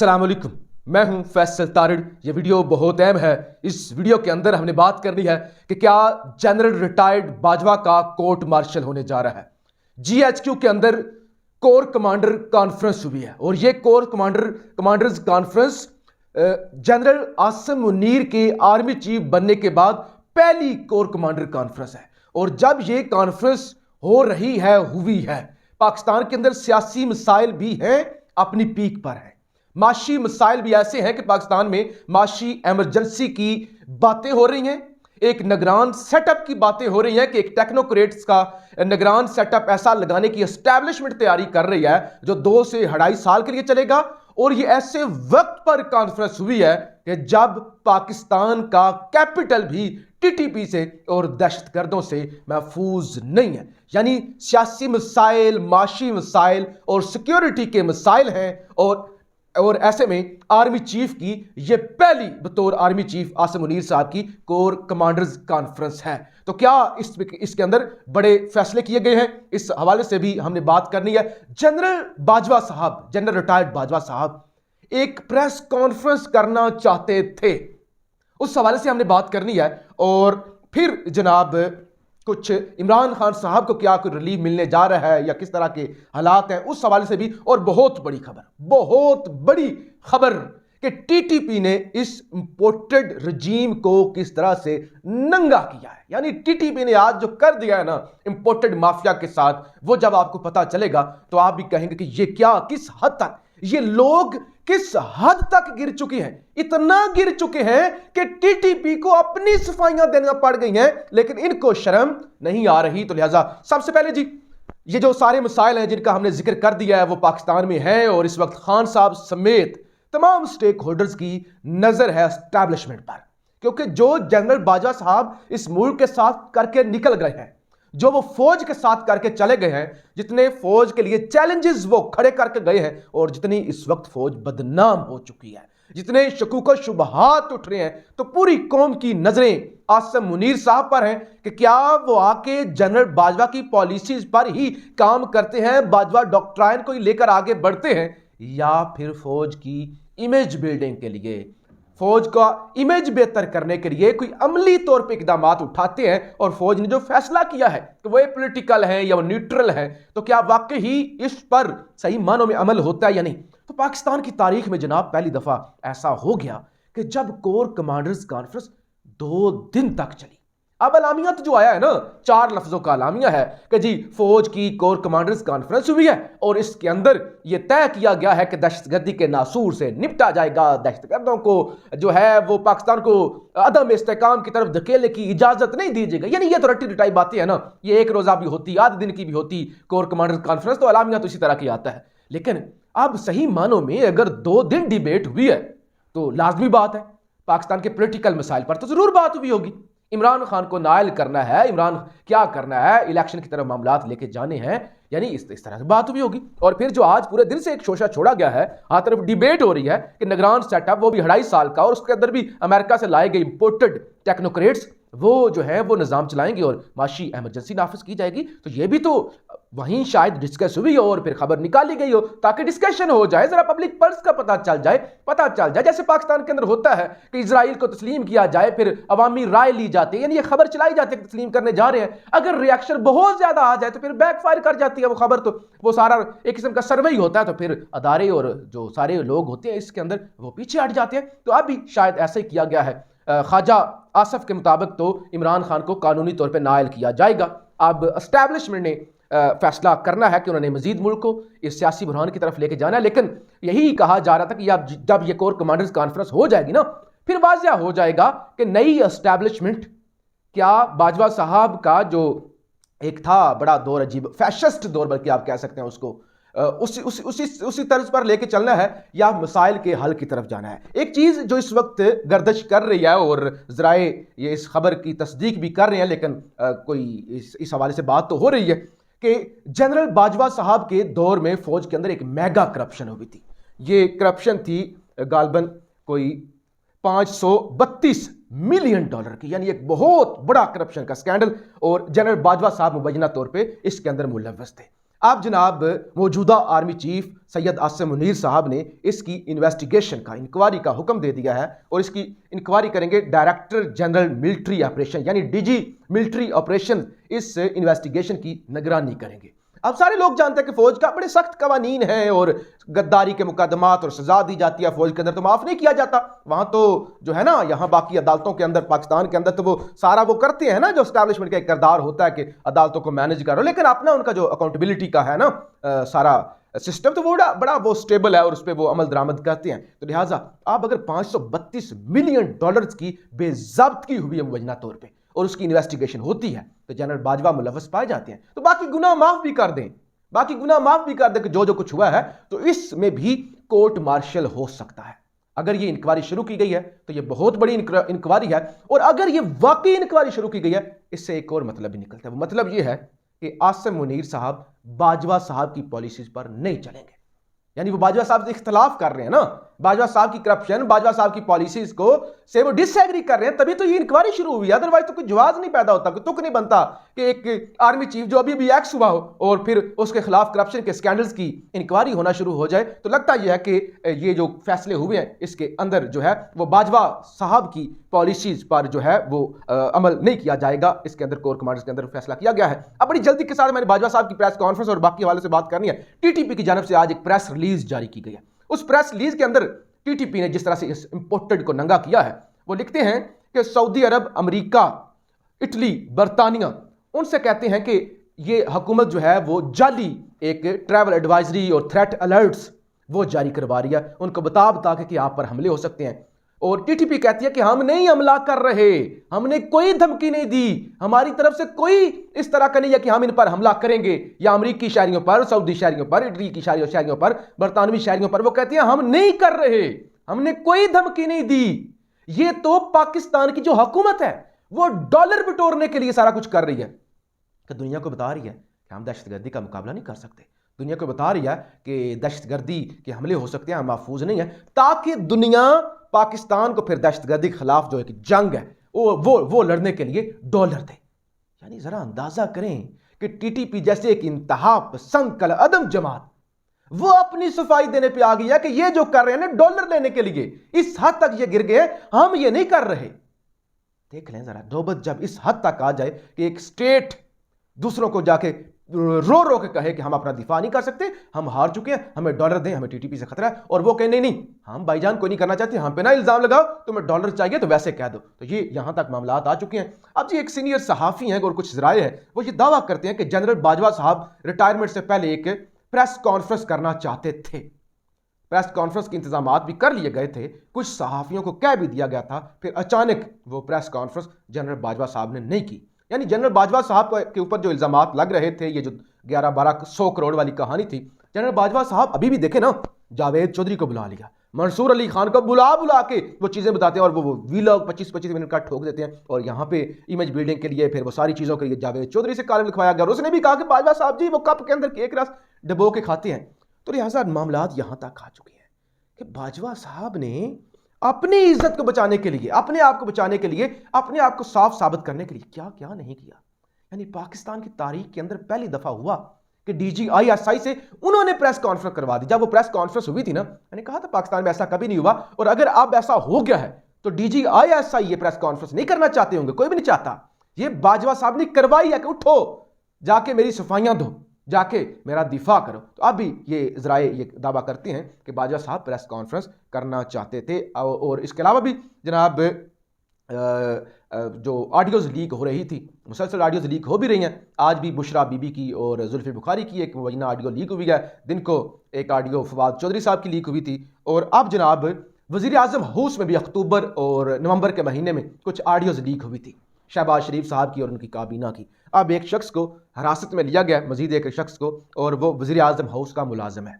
अस्सलाम वालेकुम, मैं हूं फैसल तारिड़। ये वीडियो बहुत अहम है। इस वीडियो के अंदर हमने बात करनी है कि क्या जनरल रिटायर्ड बाजवा का कोर्ट मार्शल होने जा रहा है। जीएचक्यू के अंदर कोर कमांडर कॉन्फ्रेंस हुई है और ये core commanders conference general Asim Munir के आर्मी चीफ बनने के बाद पहली कोर कमांडर कॉन्फ्रेंस है। और जब ये कॉन्फ्रेंस हो रही है, हुई है, पाकिस्तान के अंदर सियासी मसाइल भी हैं, अपनी पीक पर है। माशी मसाइल भी ऐसे हैं कि पाकिस्तान में माशी एमरजेंसी की बातें हो रही हैं, एक निगरान सेटअप की बातें हो रही हैं कि एक टेक्नोक्रेट्स का निगरान सेटअप ऐसा लगाने की एस्टैब्लिशमेंट तैयारी कर रही है जो 2 से 2.5 साल के लिए चलेगा। और ये ऐसे वक्त पर कॉन्फ्रेंस हुई है कि जब पाकिस्तान का कैपिटल भी टीटीपी से और दहशतगर्दों से महफूज नहीं है। यानी सियासी मसाइल, माशी मसाइल और सिक्योरिटी के मसाइल हैं। और ऐसे में आर्मी चीफ की ये पहली बतौर आर्मी चीफ आसिम मुनीर साहब की कोर कमांडर्स कॉन्फ्रेंस है। तो क्या इसके अंदर बड़े फैसले किए गए हैं, इस हवाले से भी हमने बात करनी है। जनरल बाजवा साहब, जनरल रिटायर्ड बाजवा साहब एक प्रेस कॉन्फ्रेंस करना चाहते थे, उस हवाले से हमने बात करनी है। और फिर जनाब कुछ इमरान खान साहब को क्या कोई रिलीफ मिलने जा रहा है या किस तरह के हालात हैं, उस हवाले से भी। और बहुत बड़ी खबर कि टीटीपी ने इस इंपोर्टेड रजीम को किस तरह से नंगा किया है। यानी टीटीपी ने आज जो कर दिया है ना इंपोर्टेड माफिया के साथ, वो जब आपको पता चलेगा तो आप भी कहेंगे कि ये क्या, किस हद तक ये लोग किस हद तक गिर चुके हैं। इतना गिर चुके हैं कि टीटीपी को अपनी सफाइयां देना पड़ गई हैं, लेकिन इनको शर्म नहीं आ रही। तो लिहाजा सबसे पहले जी, ये जो सारे मसाइल हैं जिनका हमने जिक्र कर दिया है वो पाकिस्तान में है और इस वक्त खान साहब समेत तमाम स्टेक होल्डर्स की नजर है एस्टैब्लिशमेंट पर। क्योंकि जो जनरल बाजवा साहब इस मुल्क के साथ करके निकल गए हैं, जो वो फौज के साथ करके चले गए हैं, जितने फौज के लिए चैलेंजेस वो खड़े करके गए हैं, और जितनी इस वक्त फौज बदनाम हो चुकी है, जितने शकूक शुबहात उठ रहे हैं, तो पूरी कौम की नजरें आसिम मुनीर साहब पर हैं कि क्या वो आके जनरल बाजवा की पॉलिसीज पर ही काम करते हैं, बाजवा डॉक्ट्राइन को ही लेकर आगे बढ़ते हैं, या फिर फौज की इमेज बिल्डिंग के लिए, फौज का इमेज बेहतर करने के लिए कोई अमली तौर पे इकदाम उठाते हैं। और फौज ने जो फैसला किया है कि वो पॉलिटिकल है या वो न्यूट्रल है, तो क्या वाकई ही इस पर सही मानों में अमल होता है या नहीं। तो पाकिस्तान की तारीख में जनाब पहली दफा ऐसा हो गया कि जब कोर कमांडर्स कॉन्फ्रेंस 2 दिन तक चली। अब अलामिया तो जो आया है ना, 4 लफ्जों का अलामिया है कि जी फौज की कोर कमांडर्स कॉन्फ्रेंस हुई है और इसके अंदर यह तय किया गया है कि दहशतगर्दी के नासूर से निपटा जाएगा, दहशतगर्दों को जो है वो पाकिस्तान को अदम इस्तेकाम की तरफ धकेलने की इजाजत नहीं दी जाएगी। यानी ये तो रट्टी रटाई बातें है ना, ये एक रोजा भी होती, आधे दिन की भी होती कोर कमांडर्स कॉन्फ्रेंस, तो अलामिया तो इसी तरह की आता है। लेकिन अब सही मानों में अगर 2 दिन डिबेट हुई है तो लाजमी बात है पाकिस्तान के पॉलिटिकल मसाइल पर तो जरूर बात हुई होगी। इमरान खान को नायल करना है, इमरान क्या करना है, इलेक्शन की तरफ मामलात लेके जाने हैं, यानी इस तरह से बात भी होगी। और फिर जो आज पूरे दिन से एक शोशा छोड़ा गया है, हर तरफ डिबेट हो रही है कि निगरान सेटअप, वो भी 2.5 साल का, और उसके अंदर भी अमेरिका से लाए गए इंपोर्टेड टेक्नोक्रेट्स वो जो है वो निज़ाम चलाएंगे और माशी एमरजेंसी नाफिज की जाएगी। तो ये भी तो वहीं शायद डिस्कस हुई हो और फिर खबर निकाली गई हो ताकि डिस्कशन हो जाए, जरा पब्लिक पल्स का पता चल जाए। जैसे पाकिस्तान के अंदर होता है कि इजराइल को तस्लीम किया जाए, फिर अवामी राय ली जाती है, यानी ये खबर चलाई जाती है कि तस्लीम करने जा रहे हैं। अगर रिएक्शन बहुत ज्यादा आ जाए तो फिर बैकफायर कर जाती है वो खबर। तो वो सारा एक किस्म का सर्वे ही होता है, तो फिर अदारे और जो सारे लोग होते हैं इसके अंदर वो पीछे हट जाते हैं। तो अभी शायद ऐसे ही किया गया है। ख्वाजा आसफ के मुताबिक तो इमरान खान को कानूनी तौर पर नायल किया जाएगा। अब एस्टैब्लिशमेंट ने फैसला करना है कि उन्होंने मजीद मुल्क को इस सियासी बुरहान की तरफ लेके जाना है। लेकिन यही कहा जा रहा था कि जब ये कोर कमांडर्स कॉन्फ्रेंस हो जाएगी ना, फिर वाज़िया हो जाएगा कि नई एस्टैब्लिशमेंट क्या बाजवा साहब का जो एक था बड़ा दौर, अजीब फैशिस्ट दौर बल्कि आप कह सकते हैं उसको, उसी तर्ज पर लेके चलना है या मसाइल के हल की तरफ जाना है। एक चीज जो इस वक्त गर्दिश कर रही है और जराए ये इस खबर की तस्दीक भी कर रहे हैं, लेकिन कोई इस हवाले से बात तो हो रही है कि जनरल बाजवा साहब के दौर में फौज के अंदर एक मेगा करप्शन हुई थी। ये करप्शन थी गालबन कोई 532 मिलियन डॉलर की, यानी एक बहुत बड़ा करप्शन का स्कैंडल, और जनरल बाजवा साहब मुबैना तौर पे इसके अंदर मुलव्वस थे। अब जनाब मौजूदा आर्मी चीफ सैयद आसिम मुनीर साहब ने इसकी इन्वेस्टिगेशन का, इंक्वायरी का हुक्म दे दिया है और इसकी इंक्वायरी करेंगे डायरेक्टर जनरल मिलिट्री ऑपरेशन यानी डीजी मिलिट्री ऑपरेशन इस इन्वेस्टिगेशन की निगरानी करेंगे। अब सारे लोग जानते हैं कि फौज का बड़े सख्त कवानीन है और गद्दारी के मुकदमात और सजा दी जाती है, फौज के अंदर तो माफ नहीं किया जाता। वहां तो जो है ना, यहाँ बाकी अदालतों के अंदर, पाकिस्तान के अंदर तो वो सारा वो करते हैं ना, जो स्टैब्लिशमेंट का एक किरदार होता है कि अदालतों को मैनेज करो, लेकिन अपना उनका जो अकाउंटेबिलिटी का है ना सारा सिस्टम, तो वो बड़ा वो स्टेबल है और उस पर वो अमल दरामद करते हैं। तो लिहाजा आप अगर 532 मिलियन डॉलर्स की बेज़ाब्तगी हुई है मुबैना तौर पर और उसकी इन्वेस्टिगेशन होती है तो जनरल बाजवा मुलव्वस पाए जाते हैं, तो बाकी गुनाह माफ भी कर दें, बाकी गुनाह माफ भी कर दें कि जो जो कुछ हुआ है, तो इसमें भी कोर्ट मार्शल हो सकता है। अगर ये इंक्वायरी शुरू की गई है तो ये बहुत बड़ी इंक्वायरी है, और अगर ये वाकई इंक्वायरी शुरू की गई है, इससे एक और मतलब भी निकलता है। वो मतलब ये है कि आसिम मुनीर साहब बाजवा साहब की पॉलिसीज पर नहीं चलेंगे, यानी वो बाजवा साहब से इख्तलाफ कर रहे हैं ना, बाजवा साहब की करप्शन, बाजवा साहब की पॉलिसीज को से वो डिसएग्री कर रहे हैं, तभी तो ये इंक्वायरी शुरू हुई है। अदरवाइज तो कोई जवाब नहीं पैदा होता, कोई तुक नहीं बनता कि एक आर्मी चीफ जो अभी एक्स हुआ हो और फिर उसके खिलाफ करप्शन के स्कैंडल्स की इंक्वायरी होना शुरू हो जाए। तो लगता यह है कि ये जो फैसले हुए हैं इसके अंदर जो है वो बाजवा साहब की पॉलिसीज पर जो है वो अमल नहीं किया जाएगा। इसके अंदर कोर कमांडर्स के अंदर फैसला किया गया है। अब बड़ी जल्दी के साथ मैंने बाजवा साहब की प्रेस कॉन्फ्रेंस और बाकी हवाले से बात करनी है। टीटीपी की जानब से आज एक प्रेस रिलीज जारी की गई है। उस प्रेस रिलीज के अंदर टीटीपी ने जिस तरह से इस इंपोर्टेड को नंगा किया है, वो लिखते हैं कि सऊदी अरब, अमेरिका, इटली, बर्तानिया उनसे कहते हैं कि ये हुकूमत जो है वो जाली एक ट्रैवल एडवाइजरी और थ्रेट अलर्ट्स वो जारी करवा रही है, उनको बता के कि आप पर हमले हो सकते हैं। और टीटीपी कहती है कि हम नहीं हमला कर रहे, हमने कोई धमकी नहीं दी, हमारी तरफ से कोई इस तरह का नहीं है कि हम इन पर हमला करेंगे, या अमेरिकी शहरियों पर, सऊदी शहरियों पर, इटली की शहरियों पर, बरतानवी शहरियों पर। वो कहती है हम नहीं कर रहे, हमने कोई धमकी नहीं दी। ये तो पाकिस्तान की जो हुकूमत है वो डॉलर बटोरने के लिए सारा कुछ कर रही है, कि दुनिया को बता रही है कि हम दहशतगर्दी का मुकाबला नहीं कर सकते, दुनिया को बता रही है कि दहशतगर्दी के हमले हो सकते हैं, हम महफूज नहीं है, ताकि दुनिया पाकिस्तान को फिर दहशतगर्दी के खिलाफ जो एक जंग है वो लड़ने के लिए डॉलर दे। यानी जरा अंदाजा करें कि टीटीपी जैसे एक इंतहा पसंद कल अदम जमात वो अपनी सफाई देने पे आ गई है कि ये जो कर रहे हैं ना डॉलर लेने के लिए, इस हद तक ये गिर गए, हम ये नहीं कर रहे। देख लें जरा, नौबत जब इस हद तक आ जाए कि एक स्टेट दूसरों को जाके रो रो के कहे कि हम अपना दिफा नहीं कर सकते, हम हार चुके हैं, हमें डॉलर दें, हमें टीटीपी से खतरा है, और वो कहे नहीं हम भाईजान कोई नहीं करना चाहते, हम पे ना इल्जाम लगाओ, तुम्हें डॉलर चाहिए तो वैसे कह दो। तो ये यहां तक मामला आ चुके हैं। अब जी एक सीनियर सहाफी हैं और कुछ जराए हैं, वो ये दावा करते हैं कि जनरल बाजवा साहब रिटायरमेंट से पहले एक प्रेस कॉन्फ्रेंस करना चाहते थे। प्रेस कॉन्फ्रेंस के इंतजाम भी कर लिए गए थे, कुछ सहाफियों को कह भी दिया गया था, फिर अचानक वो प्रेस कॉन्फ्रेंस जनरल बाजवा साहब ने नहीं की। यानी जनरल बाजवा साहब के ऊपर जो इल्जामात लग रहे थे, ये जो 11-12-100 करोड़ वाली कहानी थी, जनरल बाजवा साहब अभी भी देखे ना, जावेद चौधरी को बुला लिया, मंसूर अली खान को बुला के वो चीज़ें बताते हैं और वो वीलॉग 25-25 मिनट का ठोक देते हैं, और यहाँ पे इमेज बिल्डिंग के लिए फिर वो सारी चीज़ों के लिए जावेद चौधरी से कॉलम लिखवाया गया और उसने भी कहा कि बाजवा साहब जी वो कप के अंदर केक रस डबो के खाते हैं। तो लिहाजा मामला यहाँ तक आ चुके हैं कि बाजवा साहब ने अपनी इज्जत को बचाने के लिए, अपने आप को बचाने के लिए, अपने आप को साफ साबित करने के लिए क्या क्या नहीं किया। यानी पाकिस्तान की तारीख के अंदर पहली दफा हुआ कि डीजी आईएसआई से उन्होंने प्रेस कॉन्फ्रेंस करवा दी। जब वो प्रेस कॉन्फ्रेंस हुई थी ना, मैंने कहा था पाकिस्तान में ऐसा कभी नहीं हुआ, और अगर अब ऐसा हो गया है तो डीजी आईएसआई ये प्रेस कॉन्फ्रेंस नहीं करना चाहते होंगे, कोई भी नहीं चाहता। ये बाजवा साहब ने करवाई है कि उठो जाके मेरी सफाइयां दो, जाके मेरा दिफा करो। तो अब भी ये जराए ये दावा करते हैं कि बाजवा साहब प्रेस कॉन्फ्रेंस करना चाहते थे। और इसके अलावा भी जनाब जो ऑडियोज़ लीक हो रही थी, मुसलसल ऑडियोज़ लीक हो भी रही हैं। आज भी बुशरा बीबी की और जुल्फी बुखारी की एक मुबैना ऑडियो लीक हुई है। दिन को एक ऑडियो फवाद चौधरी साहब की लीक हुई थी, और अब जनाब वज़ीर आज़म हाउस में भी अक्टूबर और नवंबर के महीने में कुछ ऑडियोज़ लीक हुई थी शहबाज शरीफ साहब की और उनकी काबीना की। अब एक शख्स को हिरासत में लिया गया, मजीद एक शख्स को, और वो वज़ीर आज़म हाउस का मुलाजिम है,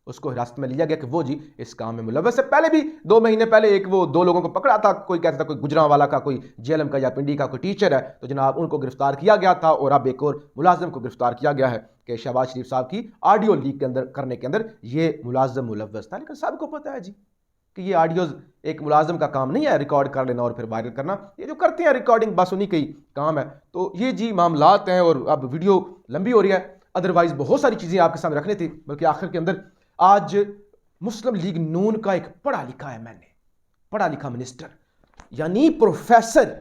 उसको हिरासत में लिया गया कि वो जी इस काम में मुलव्वस है। पहले भी 2 महीने पहले एक वो 2 लोगों को पकड़ा था, कोई कहता था कोई गुजरांवाला का, कोई जेएलएम का या पिंडी का कोई टीचर है, तो जनाब उनको गिरफ्तार किया गया था। और अब एक और मुलाजिम को गिरफ्तार किया गया है कि शहबाज शरीफ साहब की ऑडियो लीक के अंदर करने के अंदर ये मुलाजिम मुलव्वस था। लेकिन सबको पता है जी कि ये ऑडियोज़ एक मुलाजिम का काम नहीं है, रिकॉर्ड कर लेना और फिर वायरल करना। ये जो करते हैं रिकॉर्डिंग बस उन्हीं का ही काम है। तो ये जी मामलात हैं, और अब वीडियो लंबी हो रही है, अदरवाइज बहुत सारी चीजें आपके सामने रखने थी, बल्कि आखिर के अंदर आज मुस्लिम लीग नून का एक पढ़ा लिखा है, मैंने पढ़ा लिखा मिनिस्टर यानी प्रोफेसर,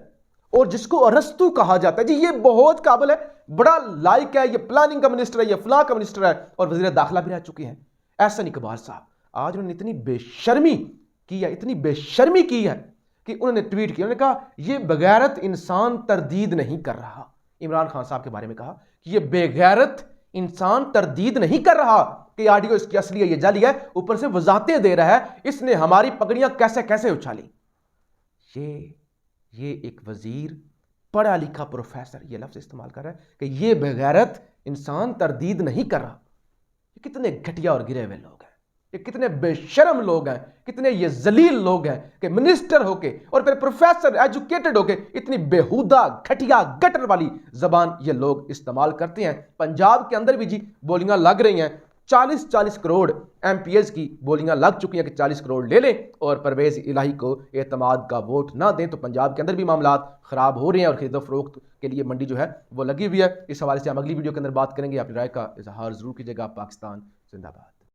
और जिसको अरस्तु कहा जाता है, जी ये बहुत काबिल है, बड़ा लाइक है, ये प्लानिंग का मिनिस्टर है, ये फलां का मिनिस्टर है, और वजीर दाखिला भी रह चुके हैं एहसन इकबाल साहब। आज उन्होंने इतनी बेशर्मी की है, इतनी बेशर्मी की है कि उन्होंने ट्वीट किया, उन्होंने कहा ये बेगैरत इंसान तरदीद नहीं कर रहा। इमरान खान साहब के बारे में कहा कि ये बेगैरत इंसान तरदीद नहीं कर रहा कि ऑडियो इसकी असली है, ये जाली है, ऊपर से वजाहतें दे रहा है, इसने हमारी पगड़ियां कैसे कैसे उछाली। ये एक वजीर पढ़ा लिखा प्रोफेसर ये लफ्ज इस्तेमाल कर रहा है कि ये बेगैरत इंसान तरदीद नहीं कर रहा। ये कितने घटिया और गिरे हुए लोग हैं, ये कितने बेशर्म लोग हैं, कितने ये जलील लोग हैं कि मिनिस्टर होके और फिर प्रोफेसर एजुकेटेड होके इतनी बेहुदा घटिया गटर वाली जबान ये लोग इस्तेमाल करते हैं। पंजाब के अंदर भी जी बोलियां लग रही हैं, 40-40 करोड़ एमपीएस की बोलियां लग चुकी हैं कि 40 करोड़ ले लें और परवेज इलाही को एतमाद का वोट ना दें। तो पंजाब के अंदर भी मामला खराब हो रहे हैं और खरीदो फरोख्त के लिए मंडी जो है वो लगी हुई है। इस हवाले से हम अगली वीडियो के अंदर बात करेंगे। अपनी राय का इजहार जरूर कीजिएगा। पाकिस्तान जिंदाबाद।